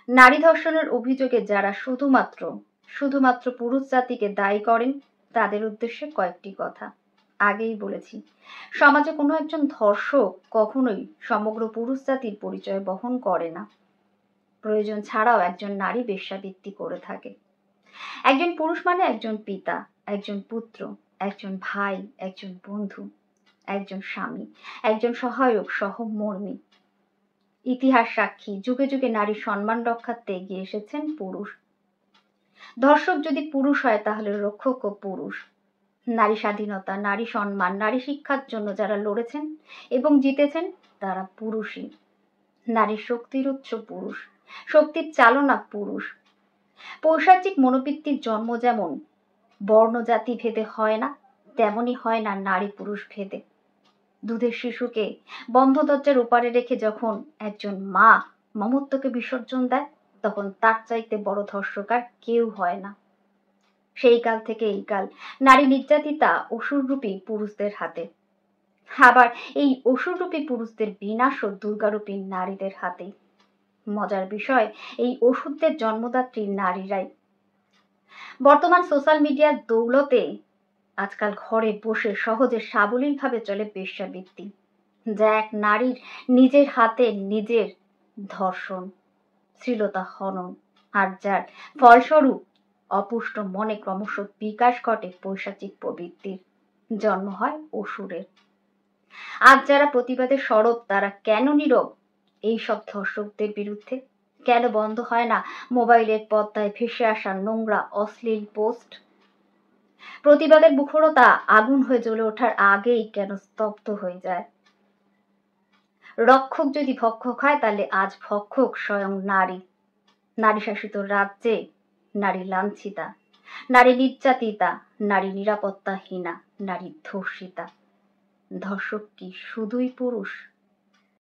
নারী ধর্ষণের অভিযোগে যারা শুধুমাত্র পুরুষ জাতিকে দায়ী করেন, তাদের উদ্দেশ্যে কয়েকটি কথা। আগেই বলেছি, সমাজে কোনো একজন ধর্ষক কখনোই সমগ্র পুরুষ জাতির পরিচয় বহন করে না। প্রয়োজন ছাড়াও একজন নারী বেশ্যাবৃত্তি করে থাকে। একজন পুরুষ মানে একজন পিতা, একজন পুত্র, একজন ভাই, একজন বন্ধু, একজন স্বামী, একজন সহায়ক, সহমর্মী। ইতিহাস সাক্ষী, যুগে যুগে নারীর সম্মান রক্ষার্থে এগিয়ে এসেছেন পুরুষ। ধর্ষক যদি পুরুষ হয় তাহলে রক্ষকও পুরুষ। নারী স্বাধীনতা, নারী সম্মান, নারী শিক্ষার জন্য যারা লড়েছেন এবং জিতেছেন তারা পুরুষই। নারীর শক্তির উৎস পুরুষ, শক্তির চালনা পুরুষ। পৈশাচিক মনোবৃত্তির জন্ম যেমন বর্ণ জাতি ভেদে হয় না, তেমনই হয় না নারী পুরুষ ভেদে। দুধের শিশুকে বন্ধ দরজার ওপারে রেখে যখন একজন মা মমত্বকে বিসর্জন দেয়, তখন তার চাইতে বড় ধর্ষক আর কেউ হয় না। সেই কাল থেকে এই কাল নারী নির্যাতিতা অসুররূপী পুরুষদের হাতে। আবার এই অসুররূপী পুরুষদের বিনাশও দুর্গারূপী নারীদের হাতেই। মজার বিষয়, এই অসুরদের জন্মদাত্রী নারীরাই। বর্তমান সোশ্যাল মিডিয়ার দৌলতে আজকাল ঘরে বসে সহজে সাবলীলভাবে চলে বেশ্যাবৃত্তি, যা এক নারীর নিজের হাতে নিজের ধর্ষণ, শ্লীলতা হনন, আর যার ফলস্বরূপ অপুষ্ট মনে ক্রমশ বিকাশ ঘটে পৈশাচিক প্রবৃত্তির, জন্ম হয় অসুরের। আজ যারা প্রতিবাদে সরব তারা কেন নীরব এইসব ধর্ষকদের বিরুদ্ধে? কেন বন্ধ হয় না মোবাইলের পর্দায় ভেসে আসা নোংরা অশ্লীল পোস্ট? প্রতিবাদের মুখরতা আগুন হয়ে জ্বলে ওঠার আগেই কেন স্তব্ধ হয়ে যায়? রক্ষক যদি ভক্ষক হয়, তাহলে আজ ভক্ষক স্বয়ং নারী। নারী শাসিত রাজ্যে নারী লাঞ্ছিতা, নারী নির্যাতিতা, নারী নিরাপত্তাহীনা, নারী ধর্ষিতা। ধর্ষক কি শুধুই পুরুষ?